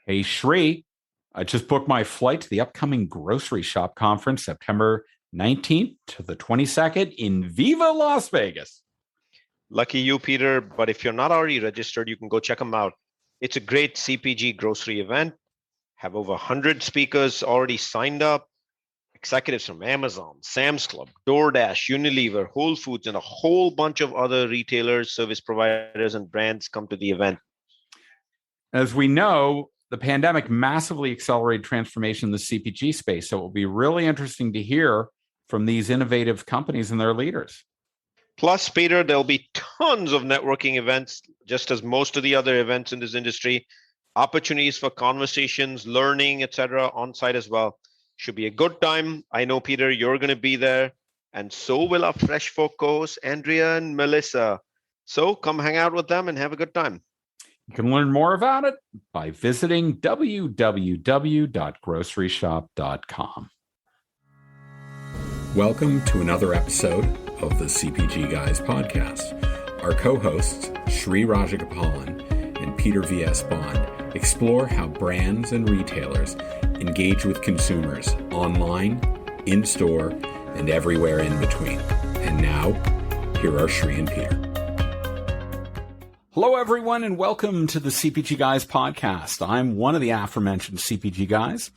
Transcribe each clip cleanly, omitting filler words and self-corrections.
Hey, Shri, I just booked my flight to the upcoming grocery shop conference, September 19th to the 22nd in Viva Las Vegas. Lucky you, Peter. But if you're not already registered, you can go check them out. It's a great CPG grocery event. Have over 100 speakers already signed up. Executives from Amazon, Sam's Club, DoorDash, Unilever, Whole Foods, and a whole bunch of other retailers, service providers, and brands come to the event. As we know, the pandemic massively accelerated transformation in the CPG space. So it will be really interesting to hear from these innovative companies and their leaders. Plus, Peter, there'll be tons of networking events, just as most of the other events in this industry, opportunities for conversations, learning, etc., on site as well. Should be a good time. I know, Peter, you're going to be there, and so will our Fresh Folk co-hosts, Andrea and Melissa. So come hang out with them and have a good time. You can learn more about it by visiting www.groceryshop.com. Welcome to another episode of the CPG Guys podcast. Our co-hosts, Shri Rajagopalan and Peter V.S. Bond, explore how brands and retailers engage with consumers online, in-store, and everywhere in between. And now, here are Shri and Peter. Hello, everyone, and welcome to the CPG Guys podcast. I'm one of the aforementioned CPG guys.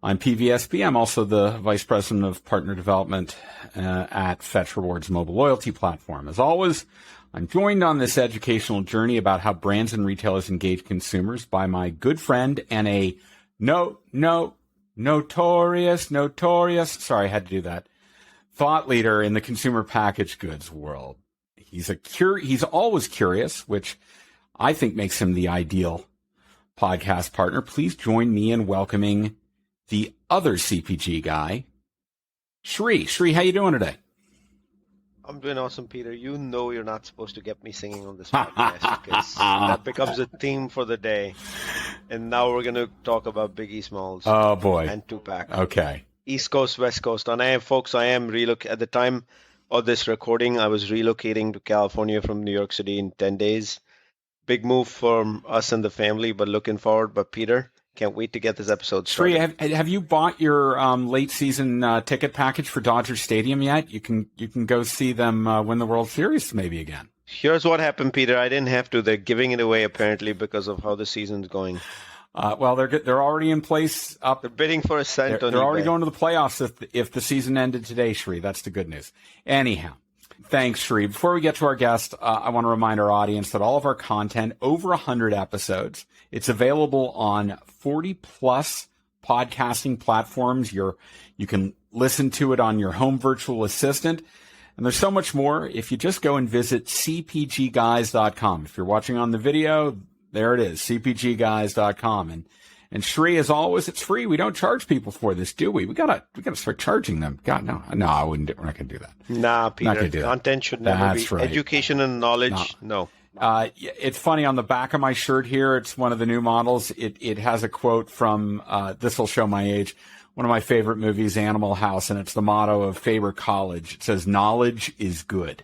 I'm PVSB. I'm also the Vice President of Partner Development at Fetch Rewards mobile loyalty platform. As always, I'm joined on this educational journey about how brands and retailers engage consumers by my good friend and a notorious, sorry, I had to do that, thought leader in the consumer packaged goods world. He's always curious, which I think makes him the ideal podcast partner. Please join me in welcoming the other CPG guy, Shri. Shri, how you doing today? I'm doing awesome, Peter. You know you're not supposed to get me singing on this podcast because that becomes a theme for the day. And now we're going to talk about Biggie Smalls. Oh, boy. And Tupac. Okay. East Coast, West Coast. And I am at the time of this recording, I was relocating to California from New York City in 10 days. Big move for us and the family, but looking forward. But Peter, can't wait to get this episode started. Shri, have you bought your late season ticket package for Dodger Stadium yet? You can go see them win the World Series maybe again. Here's what happened, Peter. I didn't have to. They're giving it away apparently because of how the season's going. Well, they're already in place. They're bidding for a cent on eBay. They're already going to the playoffs if the season ended today, Shri. That's the good news. Anyhow, thanks, Shri. Before we get to our guest, I want to remind our audience that all of our content, over 100 episodes, it's available on 40-plus podcasting platforms. You can listen to it on your home virtual assistant. And there's so much more if you just go and visit cpgguys.com. If you're watching on the video, there it is, cpgguys.com. And Shri, as always, it's free. We don't charge people for this, do we? We gotta start charging them. God, no, I wouldn't. We're not gonna do that. Nah, Peter. Content should never be right. Education and knowledge. No. It's funny, on the back of my shirt here, it's one of the new models. It has a quote from, this will show my age, one of my favorite movies, Animal House, and it's the motto of Faber College. It says, knowledge is good.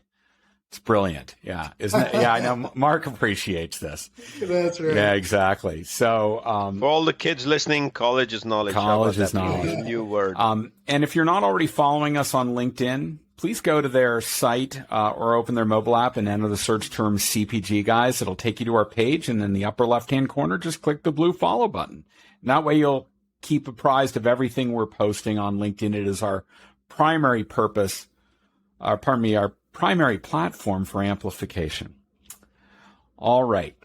It's brilliant. Yeah. Isn't it? Yeah, I know Mark appreciates this. That's right. Yeah, exactly. So, for all the kids listening, college is knowledge. College is knowledge. A new word. And if you're not already following us on LinkedIn, please go to their site, or open their mobile app and enter the search term CPG Guys. It'll take you to our page, and in the upper left-hand corner, just click the blue follow button. And that way you'll keep apprised of everything we're posting on LinkedIn. It is our primary purpose, our primary platform for amplification. All right.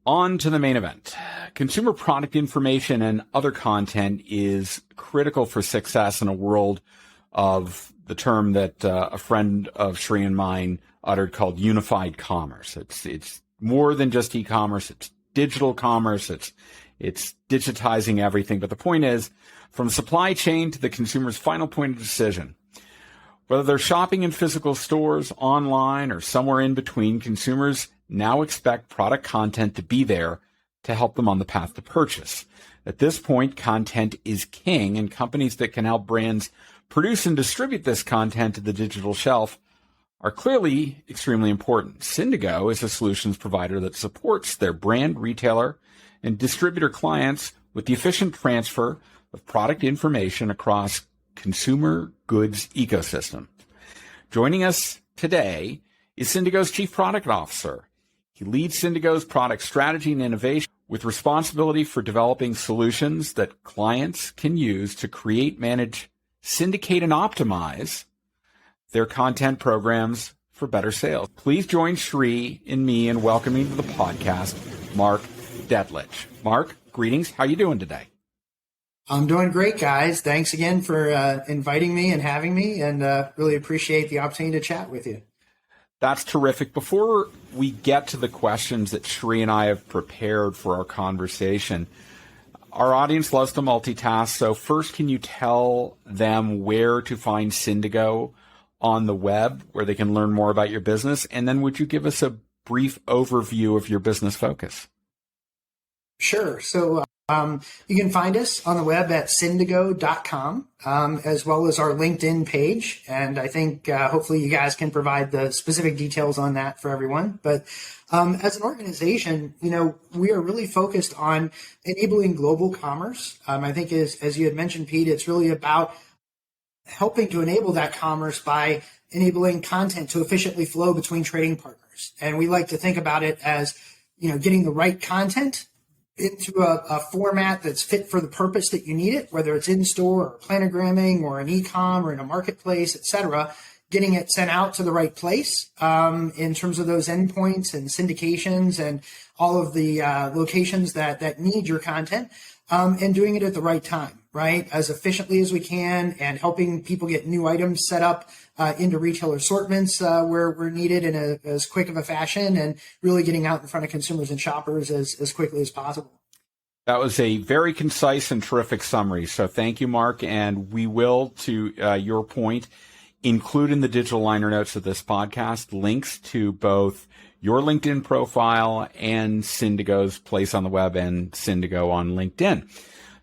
On to the main event. Consumer product information and other content is critical for success in a world of the term that a friend of Shri and mine uttered called unified commerce. It's more than just e-commerce. It's digital commerce. It's digitizing everything. But the point is, from supply chain to the consumer's final point of decision, whether they're shopping in physical stores, online, or somewhere in between, consumers now expect product content to be there to help them on the path to purchase. At this point, content is king, and companies that can help brands produce and distribute this content to the digital shelf are clearly extremely important. Syndigo is a solutions provider that supports their brand, retailer, and distributor clients with the efficient transfer of product information across consumer goods ecosystem. Joining us today is Syndigo's Chief Product Officer. He leads Syndigo's product strategy and innovation with responsibility for developing solutions that clients can use to create, manage, syndicate, and optimize their content programs for better sales. Please join Shri and me in welcoming to the podcast Mark Detelich. Mark, greetings. How are you doing today? I'm doing great, guys. Thanks again for inviting me and having me, and really appreciate the opportunity to chat with you. That's terrific. Before we get to the questions that Shri and I have prepared for our conversation, our audience loves to multitask. So first, can you tell them where to find Syndigo on the web, where they can learn more about your business? And then would you give us a brief overview of your business focus? Sure. So you can find us on the web at syndigo.com, as well as our LinkedIn page. And I think hopefully you guys can provide the specific details on that for everyone. But as an organization, we are really focused on enabling global commerce. I think as you had mentioned, Pete, it's really about helping to enable that commerce by enabling content to efficiently flow between trading partners. And we like to think about it as, getting the right content into a format that's fit for the purpose that you need it, whether it's in store or planogramming or an e-com or in a marketplace, et cetera, getting it sent out to the right place in terms of those endpoints and syndications and all of the locations that need your content, and doing it at the right time, right? As efficiently as we can, and helping people get new items set up into retail assortments where needed in as quick of a fashion, and really getting out in front of consumers and shoppers as quickly as possible. That was a very concise and terrific summary. So thank you, Mark. And we will, to your point, include in the digital liner notes of this podcast links to both your LinkedIn profile and Syndigo's place on the web and Syndigo on LinkedIn.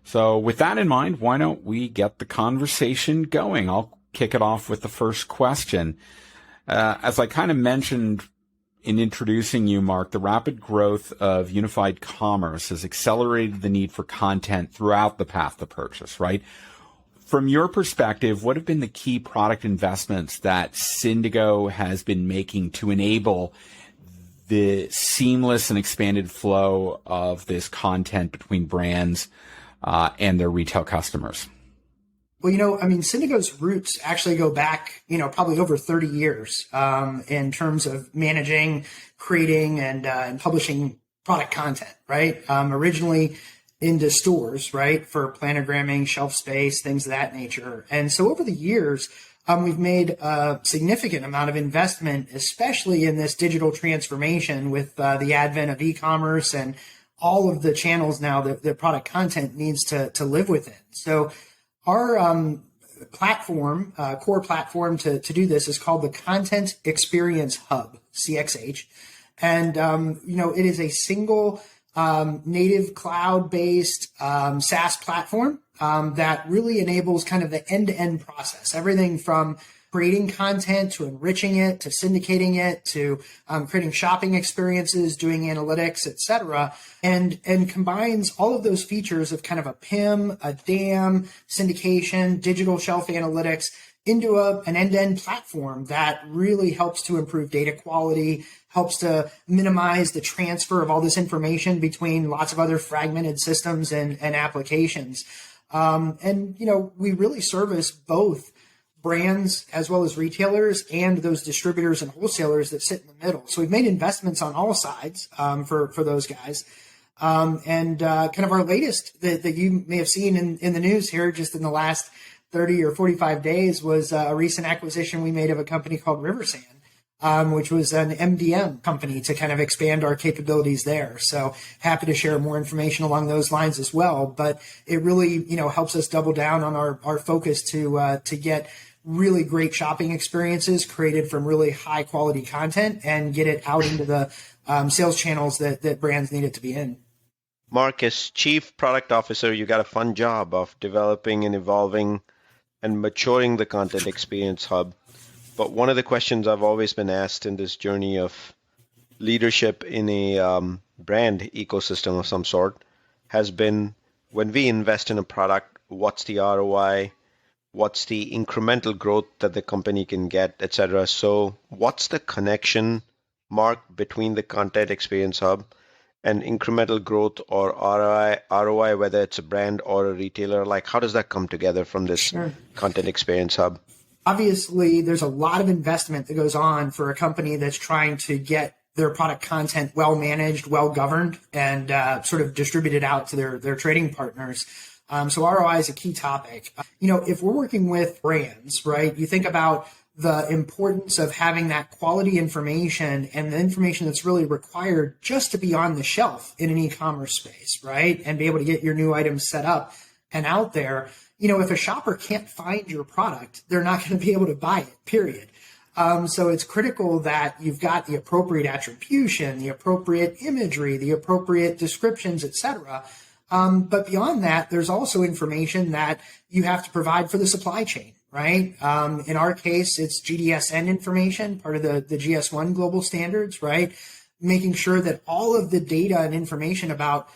So with that in mind, why don't we get the conversation going? I'll kick it off with the first question. As I kind of mentioned in introducing you, Mark, the rapid growth of unified commerce has accelerated the need for content throughout the path to purchase, right? From your perspective, what have been the key product investments that Syndigo has been making to enable the seamless and expanded flow of this content between brands and their retail customers? Well, Syndigo's roots actually go back, probably over 30 years in terms of managing, creating, and publishing product content, right? Originally into stores, right, for planogramming, shelf space, things of that nature. And so over the years, we've made a significant amount of investment, especially in this digital transformation with the advent of e-commerce and all of the channels now that product content needs to live within. So our platform, core platform to do this is called the Content Experience Hub, CXH. And, it is a single native cloud-based SaaS platform that really enables kind of the end-to-end process, everything from creating content to enriching it to syndicating it to creating shopping experiences, doing analytics, et cetera, and combines all of those features of kind of a PIM, a DAM, syndication, digital shelf analytics into an end-to-end platform that really helps to improve data quality, helps to minimize the transfer of all this information between lots of other fragmented systems and applications. We really service both brands as well as retailers and those distributors and wholesalers that sit in the middle. So we've made investments on all sides for those guys. Kind of our latest that you may have seen in the news here just in the last 30 or 45 days was a recent acquisition we made of a company called Riversand, which was an MDM company to kind of expand our capabilities there. So happy to share more information along those lines as well. But it really, helps us double down on our focus to get really great shopping experiences created from really high quality content and get it out into the sales channels that brands need it to be in. Mark, as Chief Product Officer, you got a fun job of developing and evolving and maturing the Content Experience Hub. But one of the questions I've always been asked in this journey of leadership in a brand ecosystem of some sort has been when we invest in a product, what's the ROI? What's the incremental growth that the company can get, etc. So what's the connection, Mark, between the Content Experience Hub and incremental growth or ROI, whether it's a brand or a retailer? Like, how does that come together from this Content Experience Hub? Obviously, there's a lot of investment that goes on for a company that's trying to get their product content well managed, well governed, and sort of distributed out to their trading partners. So ROI is a key topic. If we're working with brands, right, you think about the importance of having that quality information and the information that's really required just to be on the shelf in an e-commerce space, right, and be able to get your new items set up and out there. If a shopper can't find your product, they're not going to be able to buy it, period. So it's critical that you've got the appropriate attribution, the appropriate imagery, the appropriate descriptions, etc. But beyond that, there's also information that you have to provide for the supply chain, right? In our case, it's GDSN information, part of the GS1 global standards, right? Making sure that all of the data and information about,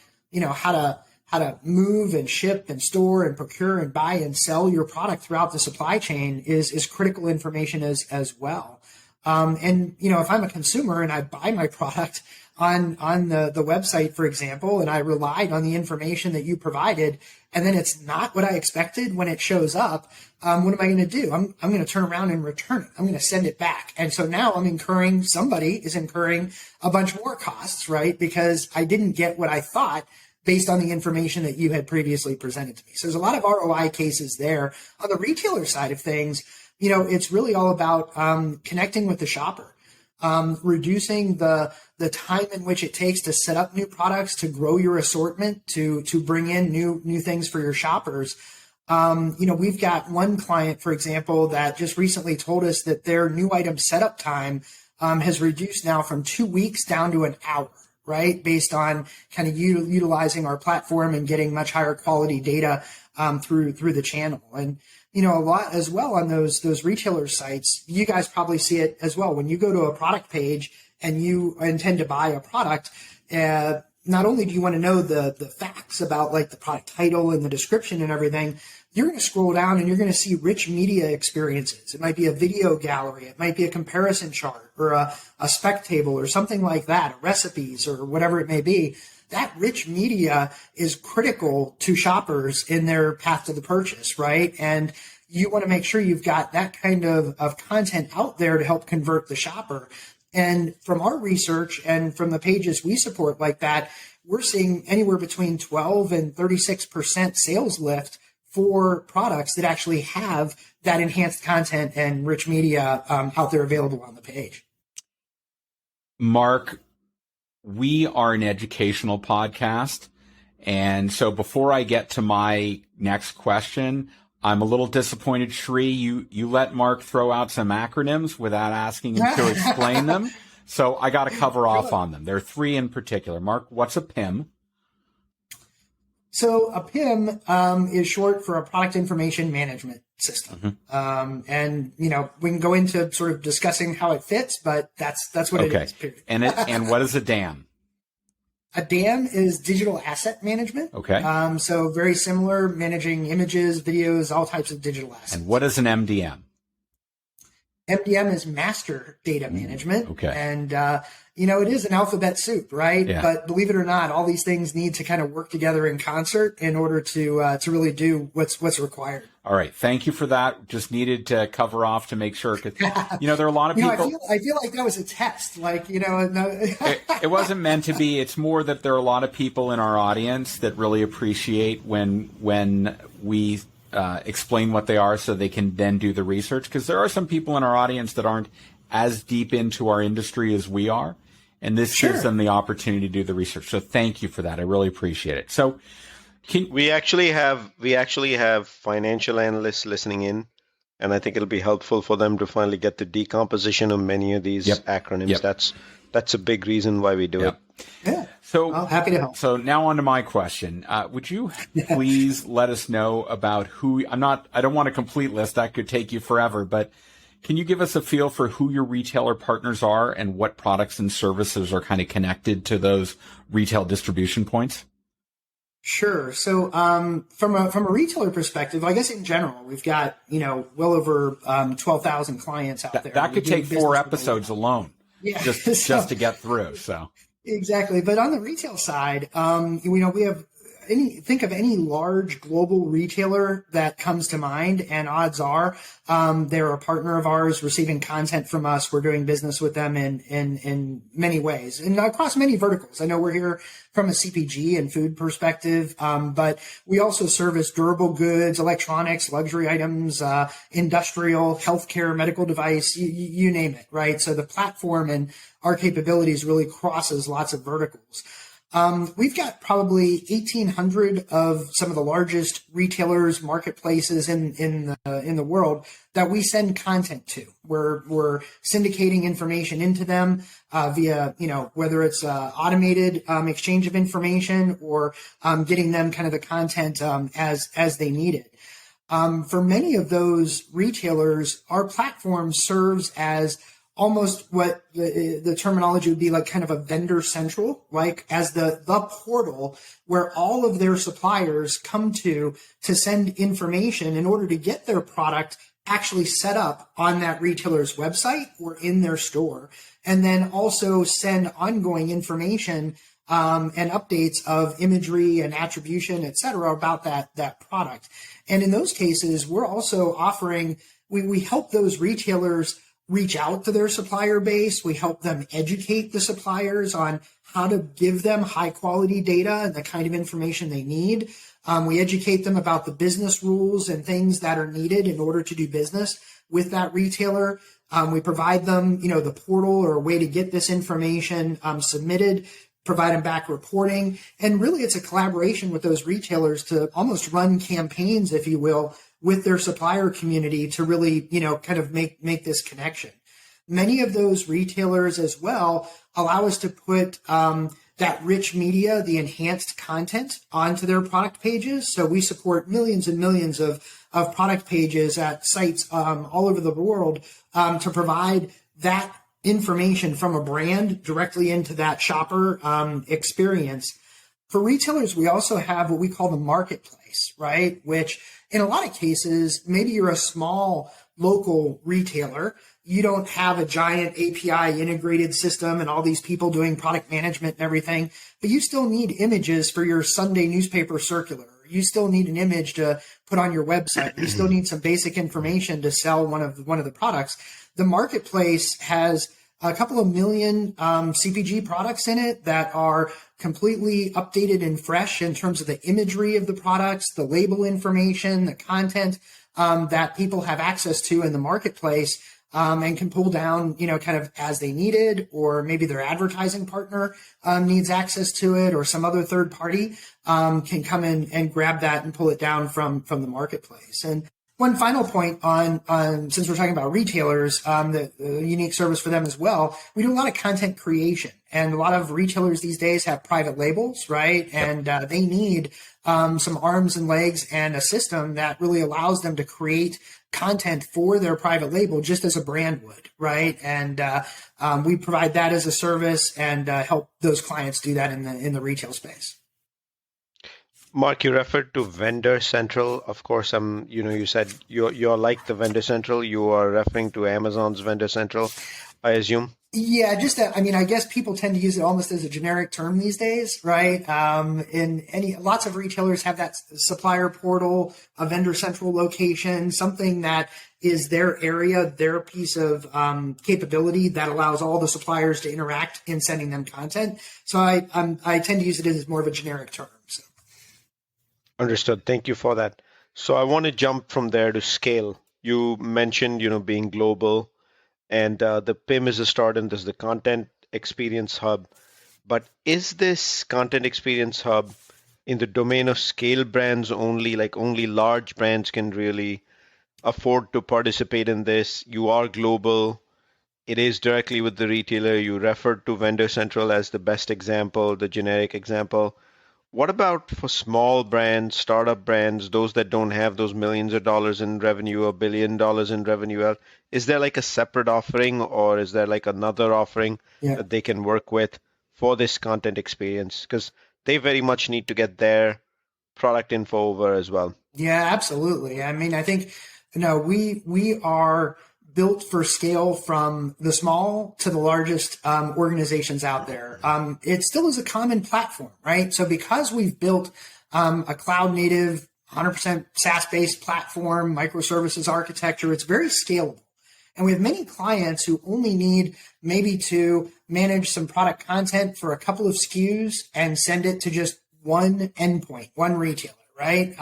how to move and ship and store and procure and buy and sell your product throughout the supply chain is critical information as well. If I'm a consumer and I buy my product on the website, for example, and I relied on the information that you provided, and then it's not what I expected when it shows up, what am I going to do? I'm going to turn around and return it. I'm going to send it back. And so now somebody is incurring a bunch more costs, right? Because I didn't get what I thought based on the information that you had previously presented to me. So there's a lot of ROI cases there. On the retailer side of things, it's really all about connecting with the shopper, reducing the time in which it takes to set up new products, to grow your assortment, to bring in new things for your shoppers. We've got one client, for example, that just recently told us that their new item setup time has reduced now from 2 weeks down to an hour, right? Based on kind of utilizing our platform and getting much higher quality data through the channel. And a lot as well on those retailer sites, you guys probably see it as well. When you go to a product page and you intend to buy a product, not only do you want to know the facts about like the product title and the description and everything, you're going to scroll down and you're going to see rich media experiences. It might be a video gallery. It might be a comparison chart or a spec table or something like that, recipes or whatever it may be. That rich media is critical to shoppers in their path to the purchase, right? And you want to make sure you've got that kind of content out there to help convert the shopper. And from our research and from the pages we support like that, we're seeing anywhere between 12 and 36% sales lift for products that actually have that enhanced content and rich media out there available on the page. Mark, we are an educational podcast. And so before I get to my next question, I'm a little disappointed, Shri. You let Mark throw out some acronyms without asking him to explain them. So I got to cover off on them. There are three in particular. Mark, what's a PIM? So a PIM is short for a product information management system. Mm-hmm. And, we can go into sort of discussing how it fits, but that's what it is. Period. And what is a DAM? A DAM is digital asset management. Okay. So very similar, managing images, videos, all types of digital assets. And what is an MDM? MDM is master data management. Okay. And, it is an alphabet soup, right? Yeah. But believe it or not, all these things need to kind of work together in concert in order to really do what's required. All right. Thank you for that. Just needed to cover off to make sure. Cause, there are a lot of people. I feel like that was a test. No. It wasn't meant to be. It's more that there are a lot of people in our audience that really appreciate when we explain what they are so they can then do the research. Because there are some people in our audience that aren't as deep into our industry as we are. And this gives them the opportunity to do the research. So thank you for that. I really appreciate it. So we actually have financial analysts listening in, and I think it'll be helpful for them to finally get the decomposition of many of these acronyms. Yep. That's a big reason why we do it. Yeah. So happy to help. So now on to my question. Would you please let us know about who I don't want a complete list. That could take you forever, but can you give us a feel for who your retailer partners are and what products and services are kind of connected to those retail distribution points? Sure. So, from a retailer perspective, I guess in general, we've got, well over 12,000 clients out there. That We could do take business 4 with episodes alone, Yeah. just to get through. So Exactly. But on the retail side, we have think of any large global retailer that comes to mind, and odds are they're a partner of ours receiving content from us. We're doing business with them in many ways and across many verticals. I know we're here from a CPG and food perspective, but we also service durable goods, electronics, luxury items, industrial, healthcare, medical device, you name it, right? So the platform and our capabilities really crosses lots of verticals. We've got probably 1,800 of some of the largest retailers, marketplaces in the world that we send content to. We're syndicating information into them via, whether it's automated exchange of information or getting them kind of the content as they need it. For many of those retailers, our platform serves as almost what the terminology would be like, kind of a vendor central, like as the portal where all of their suppliers come to send information in order to get their product actually set up on that retailer's website or in their store, and then also send ongoing information and updates of imagery and attribution, et cetera, about that product. And in those cases, we're also offering, we help those retailers reach out to their supplier base. We help them educate the suppliers on how to give them high quality data and the kind of information they need. We educate them about the business rules and things that are needed in order to do business with that retailer. We provide them, the portal or a way to get this information submitted, provide them back reporting. And really it's a collaboration with those retailers to almost run campaigns, if you will, with their supplier community to really, kind of make this connection. Many of those retailers as well allow us to put that rich media, the enhanced content onto their product pages. So we support millions and millions of product pages at sites all over the world to provide that information from a brand directly into that shopper experience. For retailers, we also have what we call the marketplace, right? Which in a lot of cases, maybe you're a small local retailer. You don't have a giant API integrated system and all these people doing product management and everything, but you still need images for your Sunday newspaper circular. You still need an image to put on your website. You still need some basic information to sell one of the products. The marketplace has a couple of million CPG products in it that are completely updated and fresh in terms of the imagery of the products, the label information, the content that people have access to in the marketplace and can pull down, kind of as they need it, or maybe their advertising partner needs access to it, or some other third party can come in and grab that and pull it down from the marketplace. And one final point on since we're talking about retailers, the unique service for them as well, we do a lot of content creation. And a lot of retailers these days have private labels, right? And they need some arms and legs and a system that really allows them to create content for their private label just as a brand would, right? And we provide that as a service and help those clients do that in the retail space. Mark, you referred to Vendor Central. Of course, you said you're like the Vendor Central. You are referring to Amazon's Vendor Central, I assume. Yeah, just that. I mean, I guess people tend to use it almost as a generic term these days, right? Lots of retailers have that supplier portal, a Vendor Central location, something that is their area, their piece of capability that allows all the suppliers to interact in sending them content. So I tend to use it as more of a generic term. So. Understood. Thank you for that. So I want to jump from there to scale. You mentioned, being global, and the PIM is a start, and there's the Content Experience Hub. But is this Content Experience Hub in the domain of scale brands only, like only large brands can really afford to participate in this? You are global. It is directly with the retailer. You referred to Vendor Central as the best example, the generic example. What about for small brands, startup brands, those that don't have those millions of dollars in revenue or $1 billion in revenue? Is there like a separate offering, or is there like another offering that they can work with for this content experience? Because they very much need to get their product info over as well. Yeah, absolutely. I mean, I think, we are built for scale from the small to the largest organizations out there. It still is a common platform, right? So because we've built a cloud native, 100% SaaS-based platform, microservices architecture, it's very scalable. And we have many clients who only need maybe to manage some product content for a couple of SKUs and send it to just one endpoint, one retailer, right?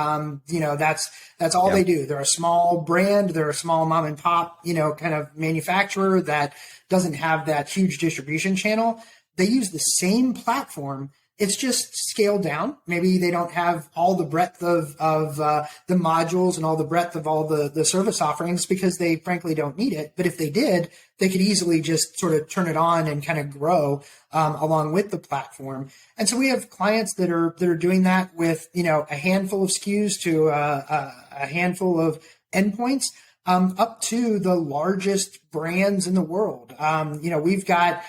That's all they do. They're a small brand. They're a small mom and pop, kind of manufacturer that doesn't have that huge distribution channel. They use the same platform. It's just scaled down. Maybe they don't have all the breadth of the modules and all the breadth of all the service offerings because they frankly don't need it. But if they did, they could easily just sort of turn it on and kind of grow along with the platform. And so we have clients that are doing that with a handful of SKUs to a handful of endpoints. Up to the largest brands in the world. We've got,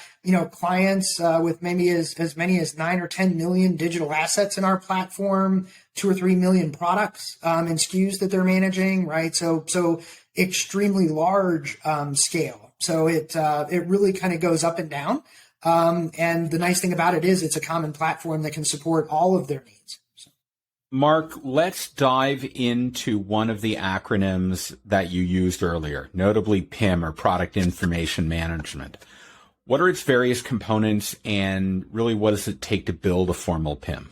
clients with maybe as many as 9 or 10 million digital assets in our platform, 2 or 3 million products and SKUs that they're managing, right? So extremely large scale. So it really kind of goes up and down. And the nice thing about it is it's a common platform that can support all of their needs. Mark, let's dive into one of the acronyms that you used earlier, notably PIM, or Product Information Management. What are its various components, and really what does it take to build a formal PIM?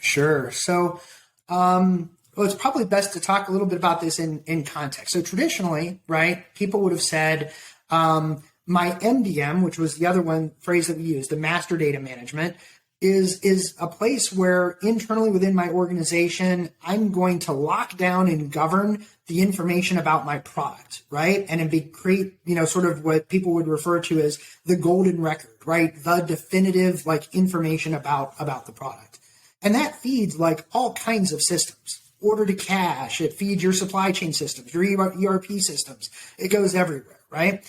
Sure. So, it's probably best to talk a little bit about this in context. So traditionally, right, people would have said, my MDM, which was the other phrase that we used, the master data management, is a place where internally within my organization, I'm going to lock down and govern the information about my product, right? And create, sort of what people would refer to as the golden record, right? The definitive, information about the product. And that feeds all kinds of systems. Order to cash, it feeds your supply chain systems, your ERP systems. It goes everywhere, right?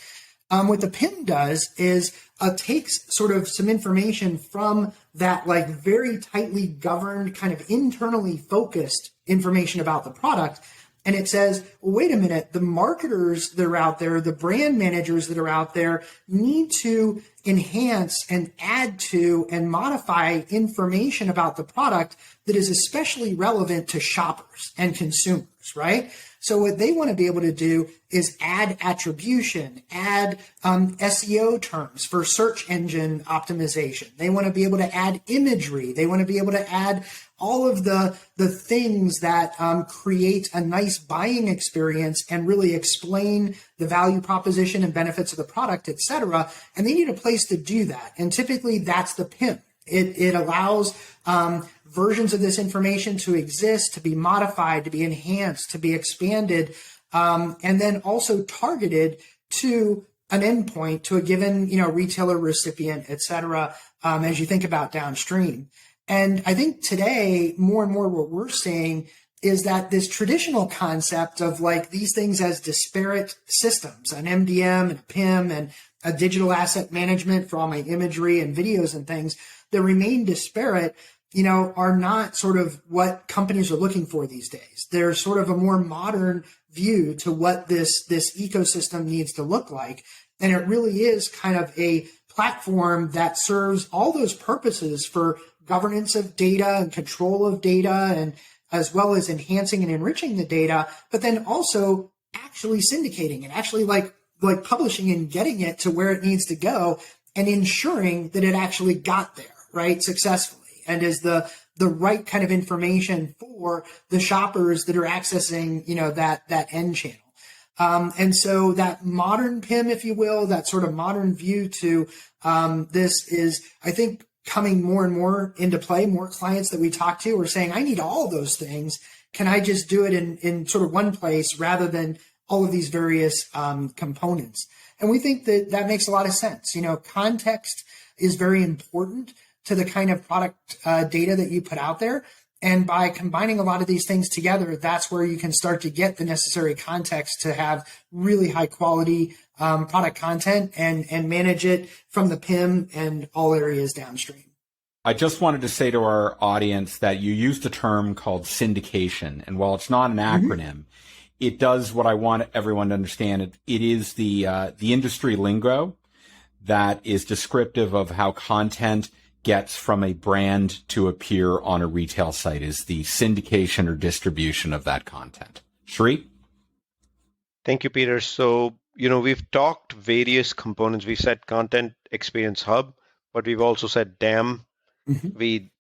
What the PIM does is takes sort of some information from that very tightly governed, kind of internally focused information about the product. And it says, well, wait a minute, the marketers that are out there, the brand managers that are out there need to enhance and add to and modify information about the product that is especially relevant to shoppers and consumers, right? So what they want to be able to do is add attribution, add SEO terms for search engine optimization. They want to be able to add imagery. They want to be able to add all of the things that create a nice buying experience and really explain the value proposition and benefits of the product, et cetera. And they need a place to do that. And typically that's the PIM. It allows versions of this information to exist, to be modified, to be enhanced, to be expanded, and then also targeted to an endpoint, to a given, retailer, recipient, et cetera, as you think about downstream. And I think today, more and more what we're seeing is that this traditional concept of these things as disparate systems, an MDM and a PIM and a digital asset management for all my imagery and videos and things that remain disparate, are not sort of what companies are looking for these days. There's sort of a more modern view to what this ecosystem needs to look like. And it really is kind of a platform that serves all those purposes for governance of data and control of data, and as well as enhancing and enriching the data, but then also actually syndicating it, actually like publishing and getting it to where it needs to go and ensuring that it actually got there, right, successfully, and is the right kind of information for the shoppers that are accessing, that end channel. And so that modern PIM, if you will, that sort of modern view to this is, I think, coming more and more into play. More clients that we talk to are saying, I need all those things. Can I just do it in sort of one place rather than all of these various components? And we think that makes a lot of sense. Context is very important to the kind of product data that you put out there. And by combining a lot of these things together, that's where you can start to get the necessary context to have really high quality product content and manage it from the PIM and all areas downstream. I just wanted to say to our audience that you used a term called syndication. And while it's not an acronym, it does what I want everyone to understand. It is the industry lingo that is descriptive of how content gets from a brand to appear on a retail site, is the syndication or distribution of that content. Shri? Thank you, Peter. So, we've talked various components. We've said Content Experience Hub, but we've also said DAM.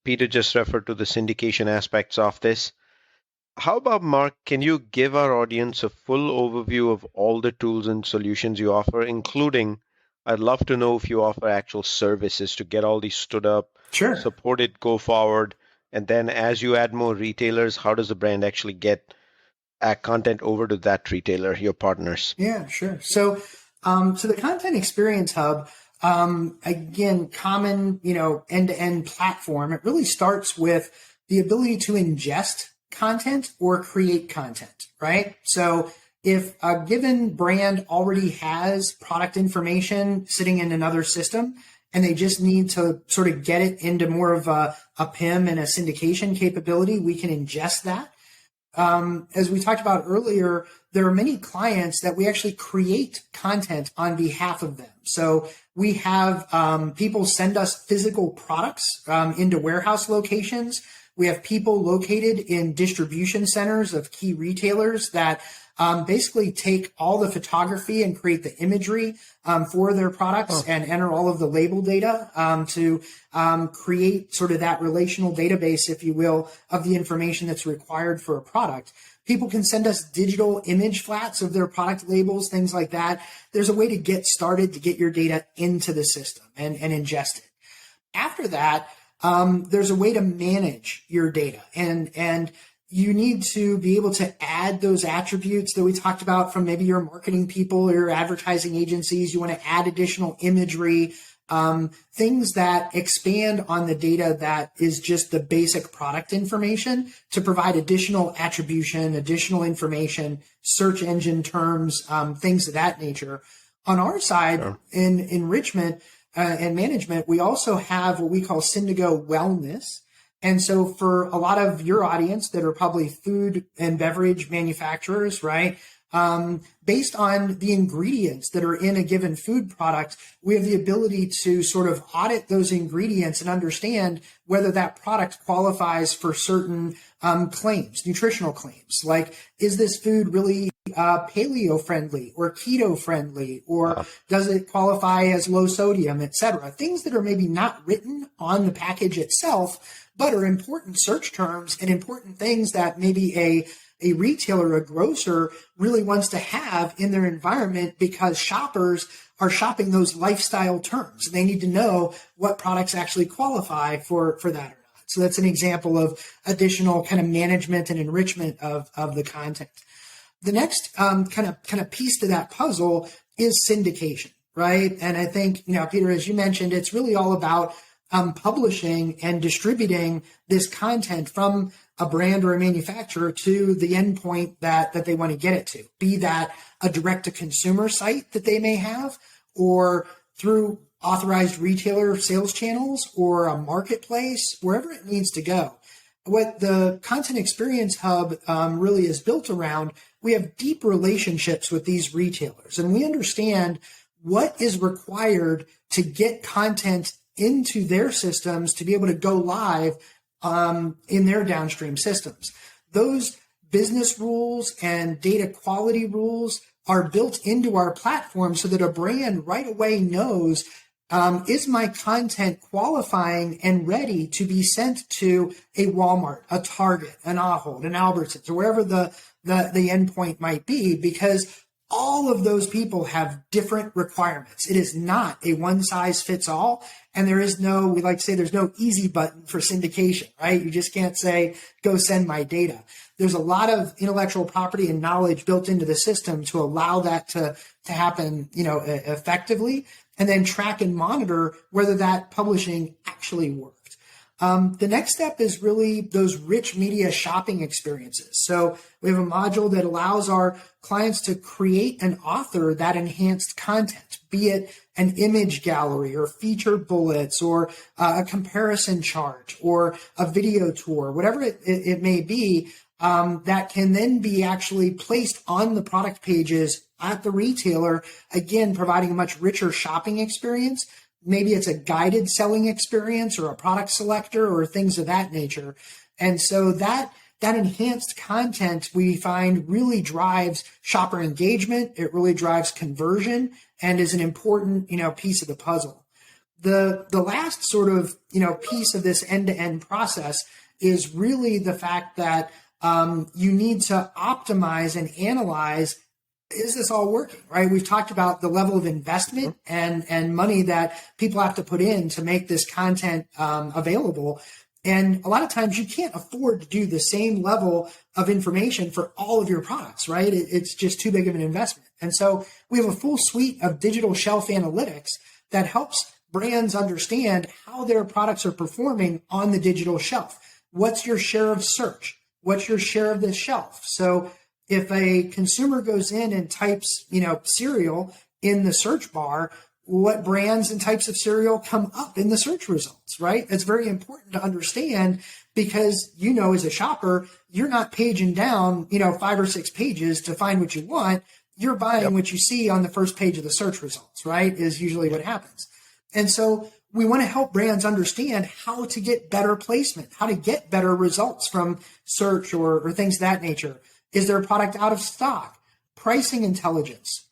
Peter just referred to the syndication aspects of this. How about, Mark, can you give our audience a full overview of all the tools and solutions you offer, including, I'd love to know if you offer actual services to get all these stood up, support it, go forward, and then as you add more retailers, how does the brand actually get content over to that retailer, your partners? Yeah, sure. So the Content Experience Hub, again, common, end-to-end platform. It really starts with the ability to ingest content or create content, right? So if a given brand already has product information sitting in another system and they just need to sort of get it into more of a PIM and a syndication capability, we can ingest that. As we talked about earlier, there are many clients that we actually create content on behalf of them. So we have people send us physical products into warehouse locations. We have people located in distribution centers of key retailers that basically take all the photography and create the imagery for their products and enter all of the label data to create sort of that relational database, if you will, of the information that's required for a product. People can send us digital image flats of their product labels, things like that. There's a way to get started to get your data into the system and ingest it. After that, there's a way to manage your data, and you need to be able to add those attributes that we talked about from maybe your marketing people or your advertising agencies. You want to add additional imagery, things that expand on the data that is just the basic product information to provide additional attribution, additional information, search engine terms, things of that nature. On our side, in enrichment and management, we also have what we call Syndigo Wellness. And so for a lot of your audience that are probably food and beverage manufacturers, right? Based on the ingredients that are in a given food product, we have the ability to sort of audit those ingredients and understand whether that product qualifies for certain claims, nutritional claims. Like, is this food really paleo friendly or keto friendly, or does it qualify as low sodium, et cetera? Things that are maybe not written on the package itself, but are important search terms and important things that maybe a retailer, a grocer really wants to have in their environment because shoppers are shopping those lifestyle terms. They need to know what products actually qualify for that or not. So that's an example of additional kind of management and enrichment of the content. The next kind of piece to that puzzle is syndication, right? And I think, Peter, as you mentioned, it's really all about publishing and distributing this content from a brand or a manufacturer to the endpoint that they want to get it to, be that a direct-to-consumer site that they may have, or through authorized retailer sales channels or a marketplace, wherever it needs to go. What the Content Experience Hub really is built around, we have deep relationships with these retailers, and we understand what is required to get content into their systems to be able to go live in their downstream systems. Those business rules and data quality rules are built into our platform so that a brand right away knows, is my content qualifying and ready to be sent to a Walmart, a Target, an Ahold, an Albertsons, or wherever the endpoint might be, because all of those people have different requirements. It is not a one size fits all. And there is no, we like to say there's no easy button for syndication, right? You just can't say, go send my data. There's a lot of intellectual property and knowledge built into the system to allow that to happen, effectively, and then track and monitor whether that publishing actually worked. The next step is really those rich media shopping experiences. So we have a module that allows our clients to create and author that enhanced content, be it an image gallery or featured bullets or a comparison chart or a video tour, whatever it may be, that can then be actually placed on the product pages at the retailer, again, providing a much richer shopping experience. Maybe it's a guided selling experience or a product selector or things of that nature. And so that enhanced content we find really drives shopper engagement. It really drives conversion and is an important, piece of the puzzle. The last sort of, piece of this end-to-end process is really the fact that you need to optimize and analyze, is this all working, right? We've talked about the level of investment and money that people have to put in to make this content available. And a lot of times you can't afford to do the same level of information for all of your products, right? It's just too big of an investment. And so we have a full suite of digital shelf analytics that helps brands understand how their products are performing on the digital shelf. What's your share of search? What's your share of the shelf? So if a consumer goes in and types, cereal in the search bar, what brands and types of cereal come up in the search results, right? It's very important to understand because, as a shopper, you're not paging down, 5 or 6 pages to find what you want. You're buying what you see on the first page of the search results, right? Is usually what happens. And so we want to help brands understand how to get better placement, how to get better results from search or things of that nature. Is their product out of stock? Pricing intelligence,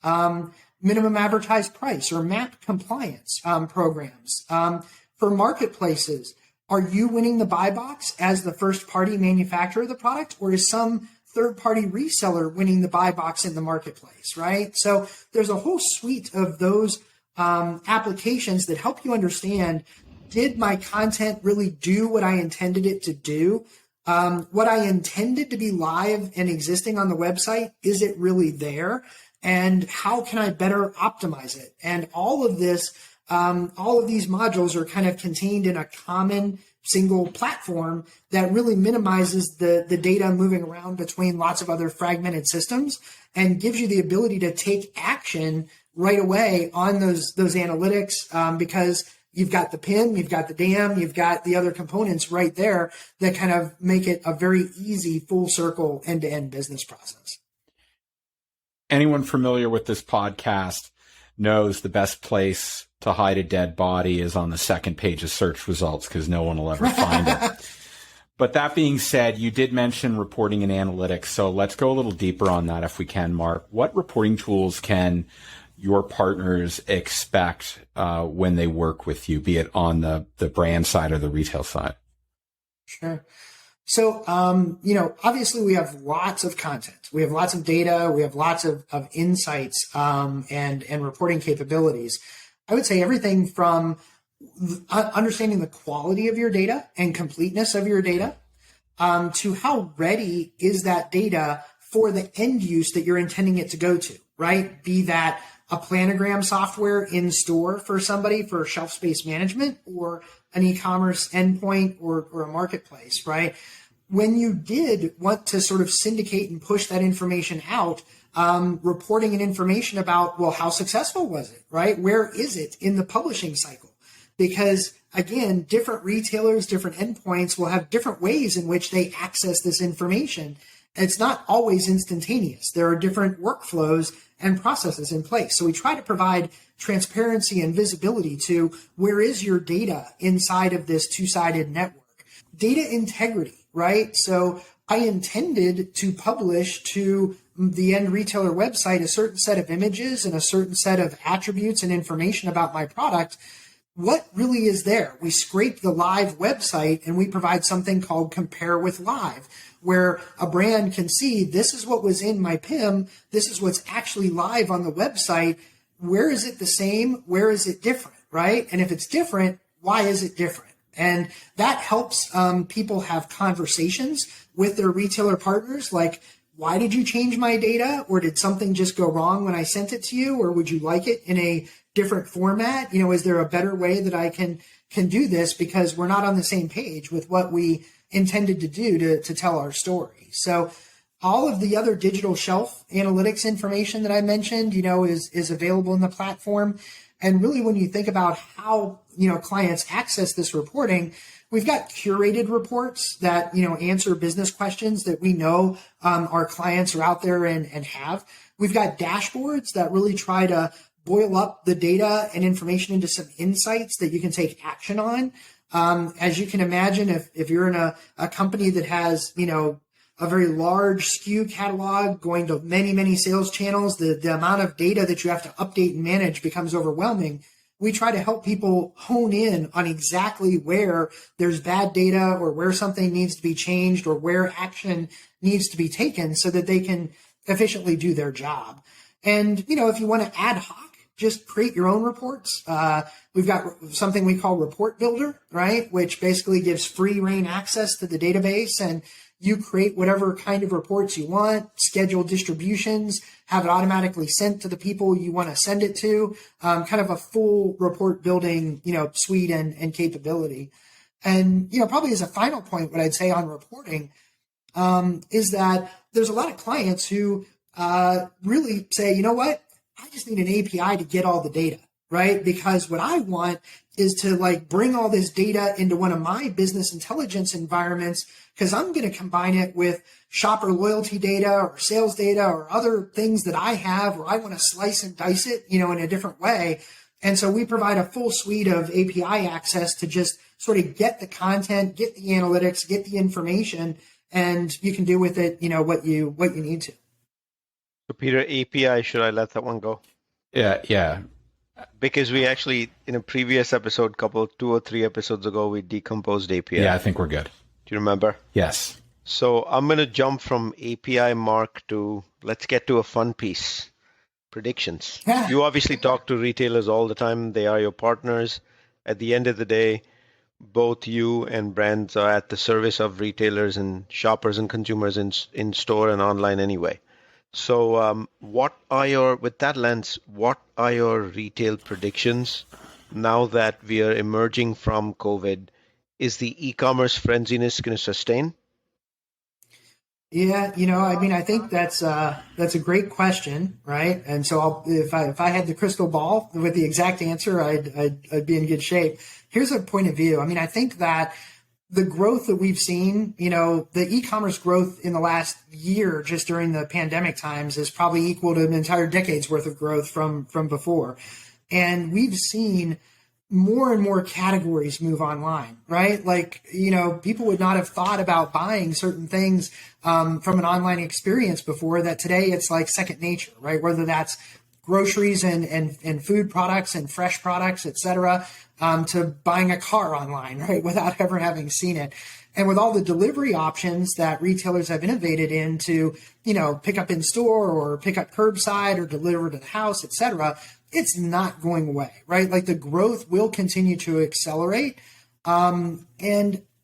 minimum advertised price or MAP compliance programs. For marketplaces, are you winning the buy box as the first party manufacturer of the product, or is some third party reseller winning the buy box in the marketplace, right? So there's a whole suite of those applications that help you understand, did my content really do what I intended it to do? What I intended to be live and existing on the website, is it really there? And how can I better optimize it? And all of this, all of these modules are kind of contained in a common single platform that really minimizes the data moving around between lots of other fragmented systems and gives you the ability to take action right away on those analytics, because you've got the PIM, you've got the DAM, you've got the other components right there that kind of make it a very easy full circle end-to-end business process. Anyone familiar with this podcast knows the best place to hide a dead body is on the second page of search results, because no one will ever find it. But that being said, you did mention reporting and analytics. So let's go a little deeper on that if we can, Mark. What reporting tools can your partners expect when they work with you, be it on the brand side or the retail side? Sure. So, obviously we have lots of content. We have lots of data. We have lots of insights and reporting capabilities. I would say everything from understanding the quality of your data and completeness of your data to how ready is that data for the end use that you're intending it to go to, right? Be that a planogram software in store for somebody for shelf space management, or an e-commerce endpoint or a marketplace, right? When you did want to sort of syndicate and push that information out, reporting and information about, well, how successful was it, right? Where is it in the publishing cycle? Because again, different retailers, different endpoints will have different ways in which they access this information. It's not always instantaneous. There are different workflows and processes in place. So we try to provide transparency and visibility to where is your data inside of this two-sided network. Data integrity, right? So I intended to publish to the end retailer website a certain set of images and a certain set of attributes and information about my product. What really is there? We scrape the live website and we provide something called Compare with Live, where a brand can see, this is what was in my PIM, this is what's actually live on the website. Where is it the same? Where is it different, right? And if it's different, why is it different? And that helps people have conversations with their retailer partners, like, why did you change my data? Or did something just go wrong when I sent it to you? Or would you like it in a different format? Is there a better way that I can do this, because we're not on the same page with what we intended to do to tell our story. So all of the other digital shelf analytics information that I mentioned, is available in the platform. And really, when you think about how, clients access this reporting, we've got curated reports that, answer business questions that we know our clients are out there and have. We've got dashboards that really try to boil up the data and information into some insights that you can take action on. As you can imagine, if you're in a company that has, a very large SKU catalog going to many, many sales channels, the amount of data that you have to update and manage becomes overwhelming. We try to help people hone in on exactly where there's bad data or where something needs to be changed or where action needs to be taken so that they can efficiently do their job. And, if you want to ad hoc, just create your own reports. We've got something we call Report Builder, right? Which basically gives free reign access to the database, and you create whatever kind of reports you want, schedule distributions, have it automatically sent to the people you want to send it to, kind of a full report building, suite and capability. And, probably as a final point, what I'd say on reporting is that there's a lot of clients who really say, you know what? I just need an API to get all the data, right? Because what I want is to bring all this data into one of my business intelligence environments, because I'm going to combine it with shopper loyalty data or sales data or other things that I have, or I want to slice and dice it, in a different way. And so we provide a full suite of API access to just sort of get the content, get the analytics, get the information, and you can do with it, what you need to. So Peter, API, should I let that one go? Yeah. Because we actually, in a previous episode, 2 or 3 episodes ago, we decomposed API. Yeah, I think we're good. Do you remember? Yes. So I'm going to jump from API mark to, let's get to a fun piece. Predictions. Yeah. You obviously talk to retailers all the time. They are your partners. At the end of the day, both you and brands are at the service of retailers and shoppers and consumers in store and online anyway. So with that lens, what are your retail predictions now that we are emerging from COVID? Is the e-commerce frenziness going to sustain? Yeah, I think that's a great question, right? And so if I had the crystal ball with the exact answer, I'd be in good shape. Here's a point of view. I think that the growth that we've seen, the e-commerce growth in the last year, just during the pandemic times, is probably equal to an entire decade's worth of growth from before. And we've seen more and more categories move online, right? People would not have thought about buying certain things from an online experience before, that today it's like second nature, right? Whether that's groceries and food products and fresh products, et cetera, to buying a car online, right, without ever having seen it. And with all the delivery options that retailers have innovated into, pick up in store or pick up curbside or deliver to the house, et cetera, it's not going away, right? The growth will continue to accelerate. And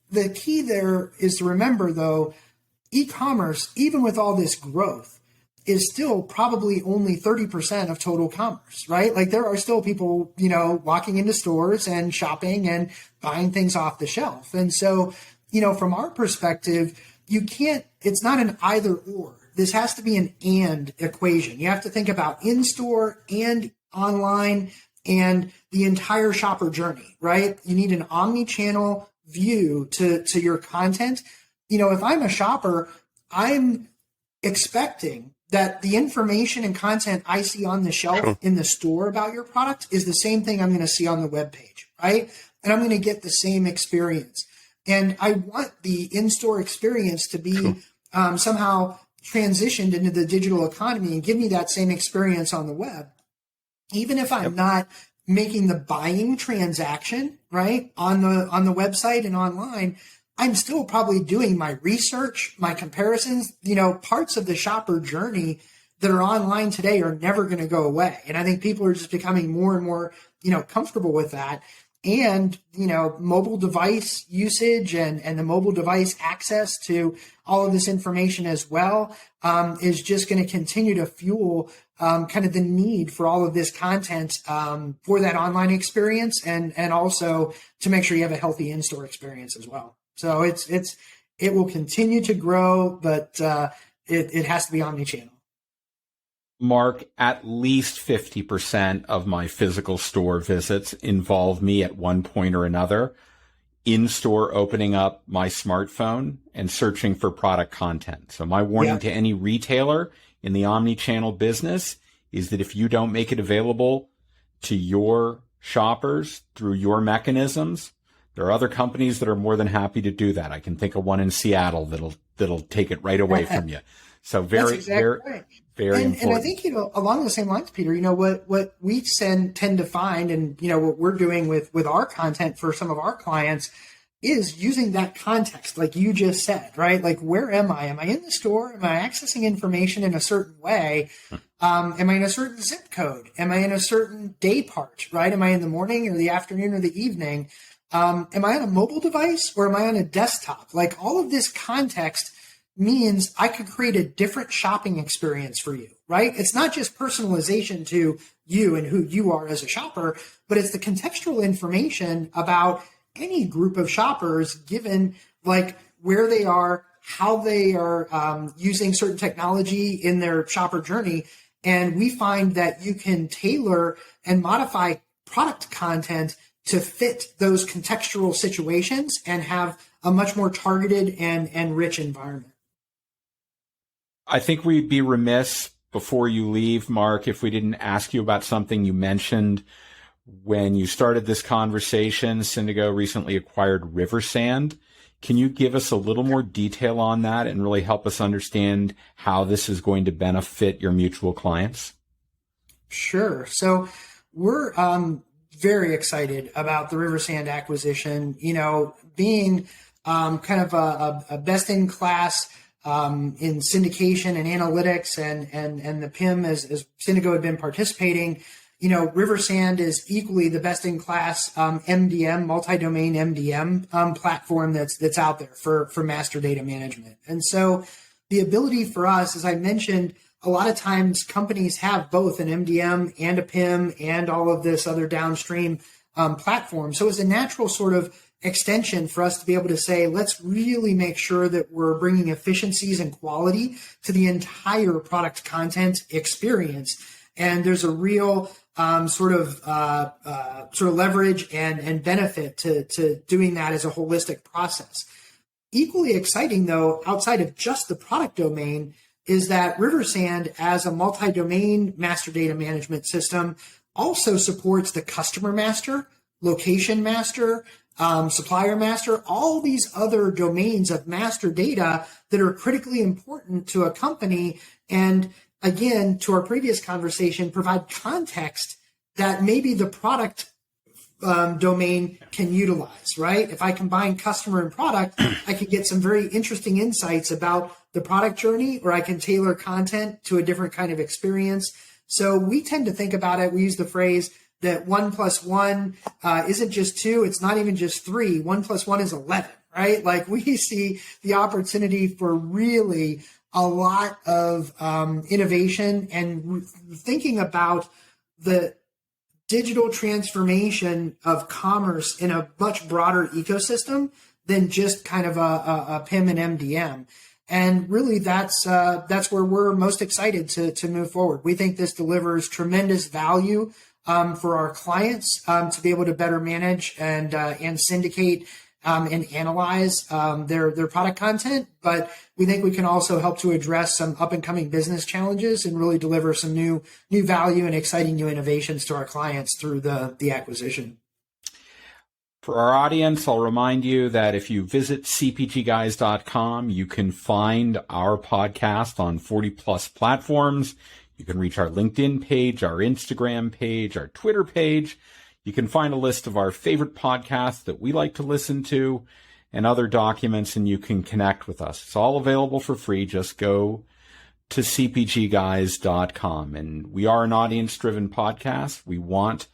the key there is to remember, though, e-commerce, even with all this growth, is still probably only 30% of total commerce, right? There are still people, walking into stores and shopping and buying things off the shelf. And so, from our perspective, it's not an either or. This has to be an and equation. You have to think about in-store and online and the entire shopper journey, right? You need an omni-channel view to your content. If I'm a shopper, I'm expecting that the information and content I see on the shelf in the store about your product is the same thing I'm going to see on the webpage, right? And I'm going to get the same experience. And I want the in-store experience to be somehow transitioned into the digital economy and give me that same experience on the web. Even if I'm not making the buying transaction, right, on the website and online, I'm still probably doing my research, my comparisons. Parts of the shopper journey that are online today are never going to go away. And I think people are just becoming more and more, comfortable with that. and, mobile device usage and the mobile device access to all of this information as well, is just going to continue to fuel kind of the need for all of this content for that online experience, and also to make sure you have a healthy in-store experience as well. So it will continue to grow, but it has to be omnichannel. Mark, at least 50% of my physical store visits involve me at one point or another in store opening up my smartphone and searching for product content. So my warning to any retailer in the omni-channel business is that if you don't make it available to your shoppers through your mechanisms, there are other companies that are more than happy to do that. I can think of one in Seattle that'll take it right away from you. So very important. And I think, along the same lines, Peter, what we tend to find, and, what we're doing with our content for some of our clients is using that context, like you just said, right? Like, where am I? Am I in the store? Am I accessing information in a certain way? Am I in a certain zip code? Am I in a certain day part, right? Am I in the morning or the afternoon or the evening? Am I on a mobile device or am I on a desktop? Like, all of this context means I could create a different shopping experience for you, right? It's not just personalization to you and who you are as a shopper, but it's the contextual information about any group of shoppers, given like where they are, how they are using certain technology in their shopper journey. And we find that you can tailor and modify product content to fit those contextual situations and have a much more targeted and rich environment. I think we'd be remiss before you leave, Mark, if we didn't ask you about something you mentioned when you started this conversation. Syndigo recently acquired Riversand. Can you give us a little more detail on that and really help us understand how this is going to benefit your mutual clients? Sure. So we're very excited about the Riversand acquisition, being kind of a best-in-class in syndication and analytics and the PIM as Syndigo had been participating. Riversand is equally the best-in-class MDM, multi-domain MDM platform that's out there for master data management. And so the ability for us, as I mentioned, a lot of times companies have both an MDM and a PIM and all of this other downstream platform. So it's a natural sort of extension for us to be able to say, let's really make sure that we're bringing efficiencies and quality to the entire product content experience. And there's a real sort of leverage and benefit to doing that as a holistic process. Equally exciting, though, outside of just the product domain, is that Riversand, as a multi-domain master data management system, also supports the customer master, location master, supplier master, all these other domains of master data that are critically important to a company. And again, to our previous conversation, provide context that maybe the product domain can utilize, right? If I combine customer and product, I could get some very interesting insights about the product journey, or I can tailor content to a different kind of experience. So we tend to think about it. We use the phrase that 1 + 1 isn't just 2. It's not even just 3. 1 + 1 is 11, right? Like, we see the opportunity for really a lot of innovation and thinking about the digital transformation of commerce in a much broader ecosystem than just kind of a PIM and MDM. And really, that's where we're most excited to move forward. We think this delivers tremendous value for our clients to be able to better manage and syndicate and analyze their product content. But we think we can also help to address some up and coming business challenges and really deliver some new value and exciting new innovations to our clients through the acquisition. For our audience, I'll remind you that if you visit cpgguys.com, you can find our podcast on 40 plus platforms. You can reach our LinkedIn page, our Instagram page, our Twitter page. You can find a list of our favorite podcasts that we like to listen to and other documents, and you can connect with us. It's all available for free. Just go to cpgguys.com. And we are an audience-driven podcast. We want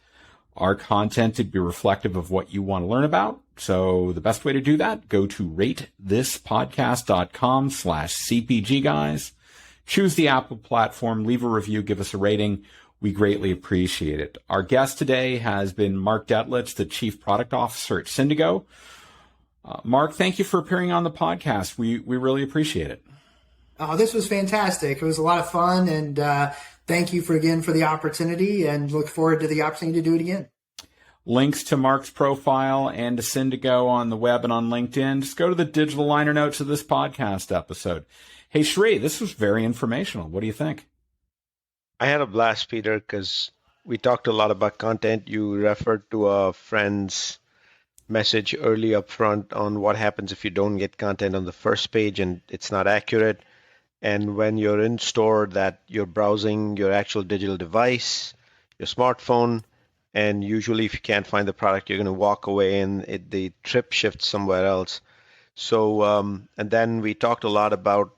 our content to be reflective of what you want to learn about. So the best way to do that, go to ratethispodcast.com/CPG guys. Choose the Apple platform, leave a review, give us a rating. We greatly appreciate it. Our guest today has been Mark Detelich, the Chief Product Officer at Syndigo. Mark, thank you for appearing on the podcast. We really appreciate it. Oh, this was fantastic. It was a lot of fun, and thank you for the opportunity, and look forward to the opportunity to do it again. Links to Mark's profile and to Syndigo on the web and on LinkedIn. Just go to the digital liner notes of this podcast episode. Hey, Shri, this was very informational. What do you think? I had a blast, Peter, because we talked a lot about content. You referred to a friend's message early up front on what happens if you don't get content on the first page and it's not accurate. And when you're in store, that you're browsing your actual digital device, your smartphone, and usually if you can't find the product, you're going to walk away and the trip shifts somewhere else. So, and then we talked a lot about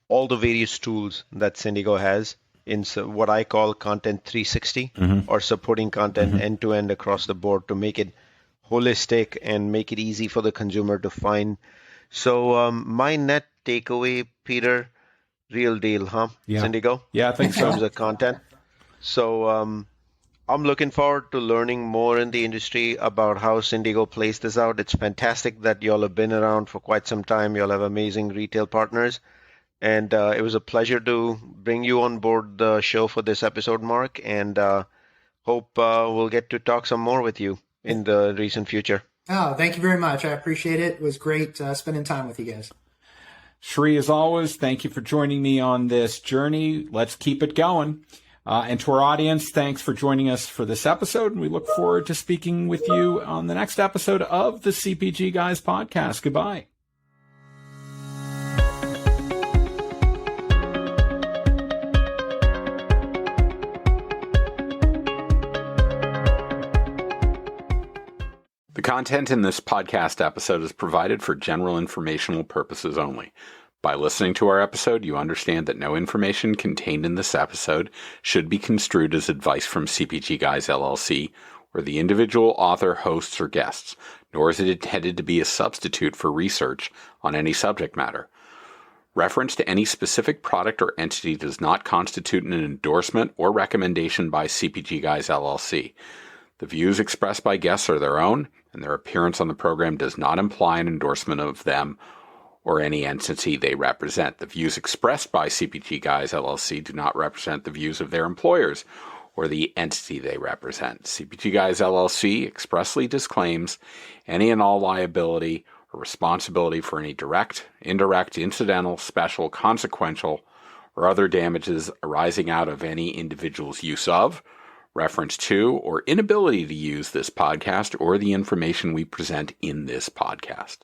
all the various tools that Syndigo has in what I call Content 360, or supporting content end-to-end across the board to make it holistic and make it easy for the consumer to find. So my net takeaway, Peter, real deal, huh? Yeah. Syndigo? Yeah, I think so. In terms of content. So I'm looking forward to learning more in the industry about how Syndigo plays this out. It's fantastic that y'all have been around for quite some time. Y'all have amazing retail partners. And it was a pleasure to bring you on board the show for this episode, Mark, and hope we'll get to talk some more with you in the recent future. Oh, thank you very much. I appreciate it. It was great spending time with you guys. Shri, as always, thank you for joining me on this journey. Let's keep it going. And to our audience, thanks for joining us for this episode. And we look forward to speaking with you on the next episode of the CPG Guys podcast. Goodbye. The content in this podcast episode is provided for general informational purposes only. By listening to our episode, you understand that no information contained in this episode should be construed as advice from CPG Guys LLC or the individual author, hosts, or guests, nor is it intended to be a substitute for research on any subject matter. Reference to any specific product or entity does not constitute an endorsement or recommendation by CPG Guys LLC. The views expressed by guests are their own, and their appearance on the program does not imply an endorsement of them or any entity they represent. The views expressed by CPG Guys LLC do not represent the views of their employers or the entity they represent. CPG Guys LLC expressly disclaims any and all liability or responsibility for any direct, indirect, incidental, special, consequential, or other damages arising out of any individual's use of, reference to, or inability to use this podcast or the information we present in this podcast.